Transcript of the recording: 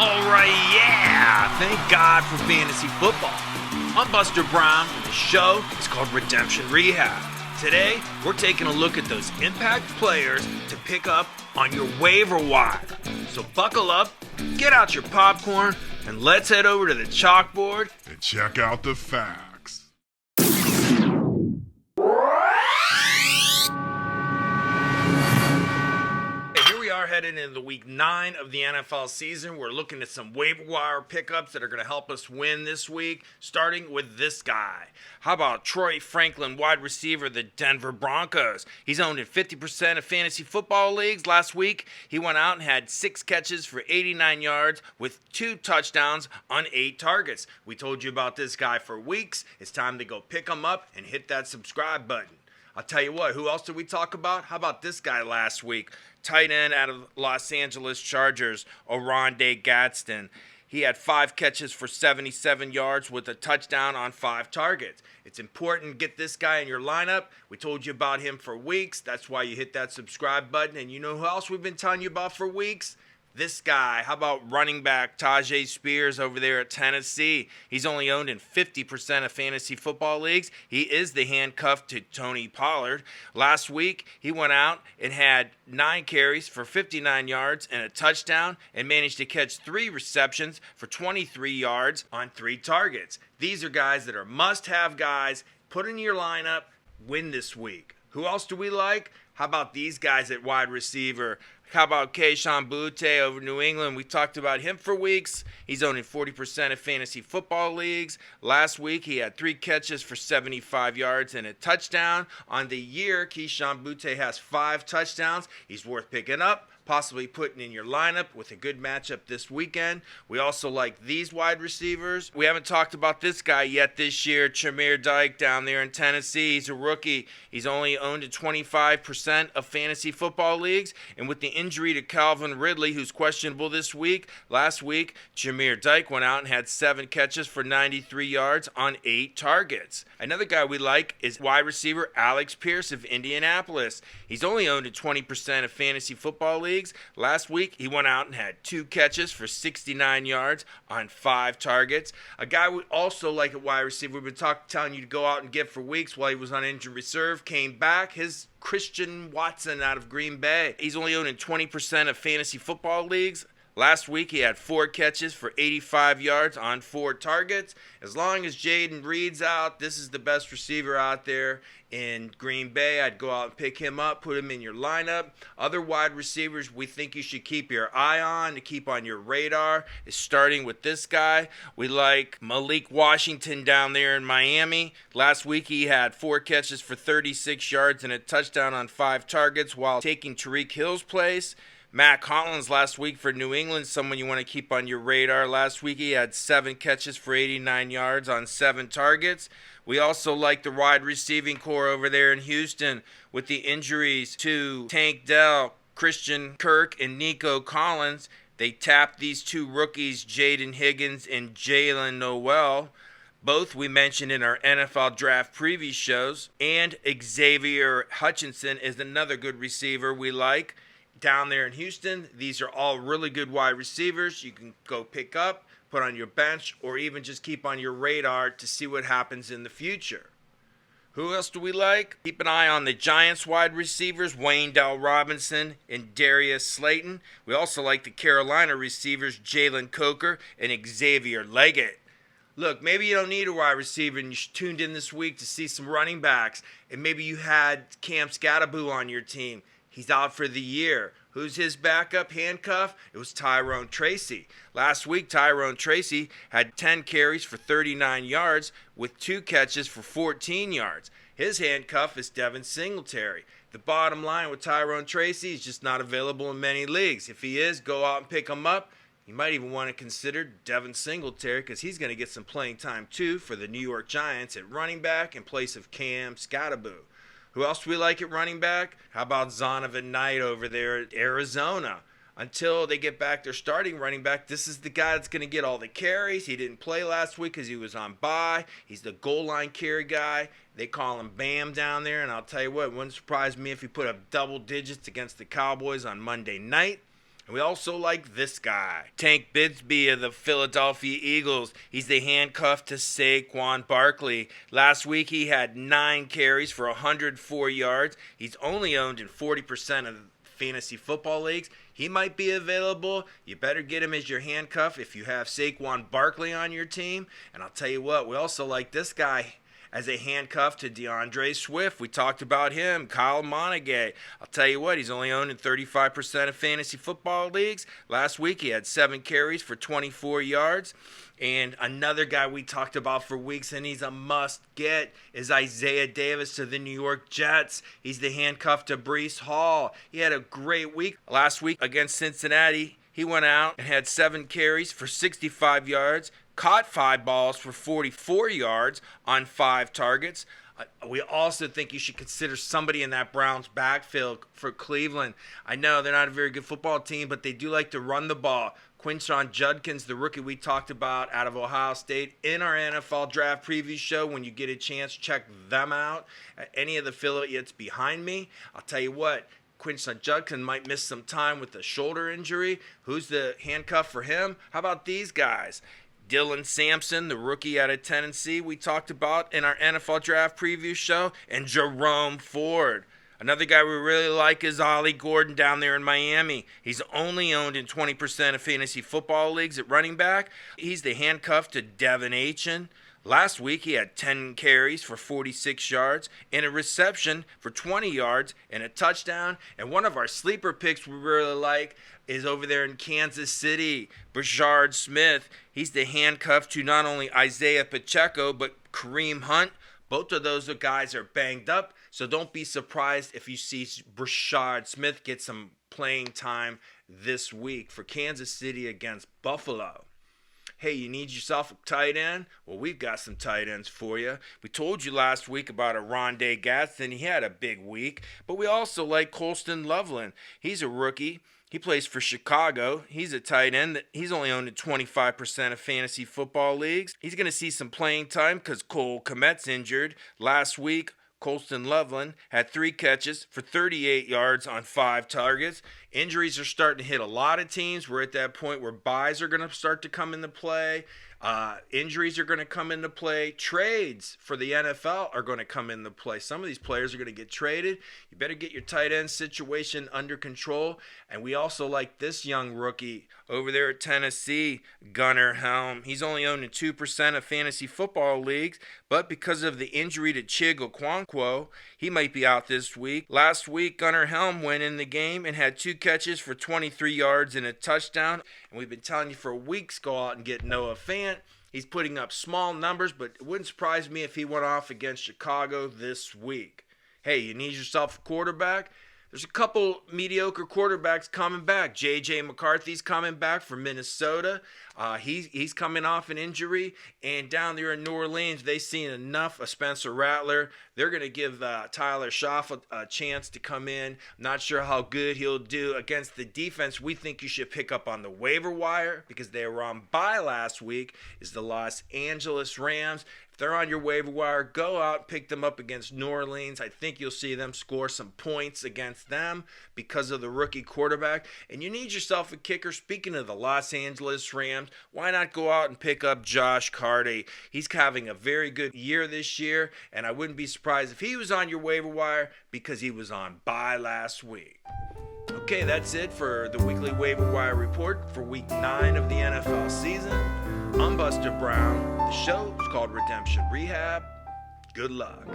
Alright, yeah! Thank God for fantasy football. I'm Buster Brown, and the show is called Redemption Rehab. Today, we're taking a look at those impact players to pick up on your waiver wire. So buckle up, get out your popcorn, and let's head over to the chalkboard and check out the facts. Headed into week 9 of the NFL season. We're looking at some waiver wire pickups that are going to help us win this week, starting with this guy. How about Troy Franklin, wide receiver, the Denver Broncos? He's owned in 50% of fantasy football leagues. Last week, he went out and had 6 catches for 89 yards with 2 touchdowns on 8 targets. We told you about this guy for weeks. It's time to go pick him up and hit that subscribe button. I'll tell you what, who else did we talk about? How about this guy last week? Tight end out of Los Angeles Chargers, Oronde Gadsden. He had 5 catches for 77 yards with a touchdown on 5 targets. It's important to get this guy in your lineup. We told you about him for weeks. That's why you hit that subscribe button. And you know who else we've been telling you about for weeks? This guy. How about running back Tajay Spears over there at Tennessee? He's only owned in 50% of fantasy football leagues. He is the handcuff to Tony Pollard. Last week, he went out and had 9 carries for 59 yards and a touchdown and managed to catch 3 receptions for 23 yards on 3 targets. These are guys that are must-have guys. Put in your lineup, win this week. Who else do we like? How about these guys at wide receiver? How about Kayshon Boutte over New England? We talked about him for weeks. He's owned in 40% of fantasy football leagues. Last week, he had 3 catches for 75 yards and a touchdown. On the year, Kayshon Boutte has 5 touchdowns. He's worth picking up, possibly putting in your lineup with a good matchup this weekend. We also like these wide receivers. We haven't talked about this guy yet this year, Tremere Dyke down there in Tennessee. He's a rookie. He's only owned in 25% of fantasy football leagues. And with the injury to Calvin Ridley, who's questionable this week, last week, Tremere Dyke went out and had 7 catches for 93 yards on 8 targets. Another guy we like is wide receiver Alex Pierce of Indianapolis. He's only owned in 20% of fantasy football leagues. Last week, he went out and had 2 catches for 69 yards on 5 targets. A guy we also like at wide receiver, we've been telling you to go out and get for weeks while he was on injured reserve, came back. His Christian Watson out of Green Bay. He's only owned in 20% of fantasy football leagues. Last week, he had 4 catches for 85 yards on 4 targets. As long as Jaden Reed's out, this is the best receiver out there in Green Bay. I'd go out and pick him up, put him in your lineup. Other wide receivers we think you should keep your eye on, to keep on your radar, is starting with this guy. We like Malik Washington down there in Miami. Last week, he had 4 catches for 36 yards and a touchdown on 5 targets while taking Tariq Hill's place. Matt Collins last week for New England, someone you want to keep on your radar. Last week he had 7 catches for 89 yards on 7 targets. We also like the wide receiving core over there in Houston with the injuries to Tank Dell, Christian Kirk, and Nico Collins. They tapped these 2 rookies, Jaden Higgins and Jalen Noel. Both we mentioned in our NFL draft preview shows. And Xavier Hutchinson is another good receiver we like down there in Houston. These are all really good wide receivers you can go pick up, put on your bench, or even just keep on your radar to see what happens in the future. Who else do we like? Keep an eye on the Giants wide receivers, Wayne Dell Robinson and Darius Slayton. We also like the Carolina receivers, Jalen Coker and Xavier Leggett. Look, maybe you don't need a wide receiver and you tuned in this week to see some running backs, and maybe you had Cam Scatterboo on your team. He's out for the year. Who's his backup handcuff? It was Tyrone Tracy. Last week, Tyrone Tracy had 10 carries for 39 yards with 2 catches for 14 yards. His handcuff is Devin Singletary. The bottom line with Tyrone Tracy, he's just not available in many leagues. If he is, go out and pick him up. You might even want to consider Devin Singletary because he's going to get some playing time too for the New York Giants at running back in place of Cam Scatterboo. Who else do we like at running back? How about Zonovan Knight over there at Arizona? Until they get back their starting running back, this is the guy that's going to get all the carries. He didn't play last week because he was on bye. He's the goal line carry guy. They call him Bam down there. And I'll tell you what, it wouldn't surprise me if he put up double digits against the Cowboys on Monday night. And we also like this guy, Tank Bigsby of the Philadelphia Eagles. He's the handcuff to Saquon Barkley. Last week he had 9 carries for 104 yards. He's only owned in 40% of fantasy football leagues. He might be available. You better get him as your handcuff if you have Saquon Barkley on your team. And I'll tell you what, we also like this guy as a handcuff to DeAndre Swift. We talked about him, Kyle Monaghay. I'll tell you what, he's only owned in 35% of fantasy football leagues. Last week he had 7 carries for 24 yards. And another guy we talked about for weeks, and he's a must-get, is Isaiah Davis to the New York Jets. He's the handcuff to Breece Hall. He had a great week. Last week against Cincinnati, he went out and had 7 carries for 65 yards, caught 5 balls for 44 yards on 5 targets. We also think you should consider somebody in that Browns backfield for Cleveland. I know they're not a very good football team, but they do like to run the ball. Quinshon Judkins, the rookie we talked about out of Ohio State, in our NFL draft preview show. When you get a chance, check them out. Any of the affiliates behind me, I'll tell you what, Quinshon Judkins might miss some time with a shoulder injury. Who's the handcuff for him? How about these guys? Dylan Sampson, the rookie out of Tennessee we talked about in our NFL draft preview show, and Jerome Ford. Another guy we really like is Ollie Gordon down there in Miami. He's only owned in 20% of fantasy football leagues at running back. He's the handcuff to Devin Achin. Last week, he had 10 carries for 46 yards and a reception for 20 yards and a touchdown. And one of our sleeper picks we really like is over there in Kansas City, Brashard Smith. He's the handcuff to not only Isaiah Pacheco, but Kareem Hunt. Both of those guys are banged up, so don't be surprised if you see Brashard Smith get some playing time this week for Kansas City against Buffalo. Hey, you need yourself a tight end? Well, we've got some tight ends for you. We told you last week about Rondé Gadsden. He had a big week, but we also like Colston Loveland. He's a rookie. He plays for Chicago. He's a tight end. He's only owned in 25% of fantasy football leagues. He's going to see some playing time because Cole Kmet's injured. Last week, Colston Loveland had 3 catches for 38 yards on 5 targets. Injuries are starting to hit a lot of teams. We're at that point where buys are going to start to come into play. Injuries are going to come into play. Trades for the NFL are going to come into play. Some of these players are going to get traded. You better get your tight end situation under control. And we also like this young rookie over there at Tennessee, Gunnar Helm. He's only owned in 2% of fantasy football leagues, but because of the injury to Chig Okonkwo, he might be out this week. Last week, Gunnar Helm went in the game and had 2 catches for 23 yards and a touchdown. And we've been telling you for weeks, go out and get Noah Fant. He's putting up small numbers, but it wouldn't surprise me if he went off against Chicago this week. Hey, you need yourself a quarterback? There's a couple mediocre quarterbacks coming back. J.J. McCarthy's coming back from Minnesota. He's coming off an injury. And down there in New Orleans, they've seen enough of Spencer Rattler. They're going to give Tyler Schaff a chance to come in. Not sure how good he'll do against the defense we think you should pick up on the waiver wire because they were on bye last week is the Los Angeles Rams. If they're on your waiver wire, go out and pick them up against New Orleans. I think you'll see them score some points against them because of the rookie quarterback. And you need yourself a kicker. Speaking of the Los Angeles Rams, why not go out and pick up Josh Carty? He's having a very good year this year, and I wouldn't be surprised if he was on your waiver wire because he was on bye last week. Okay, that's it for the weekly waiver wire report for week 9 of the NFL season. I'm Buster Brown. The show is called Redemption Rehab. Good luck.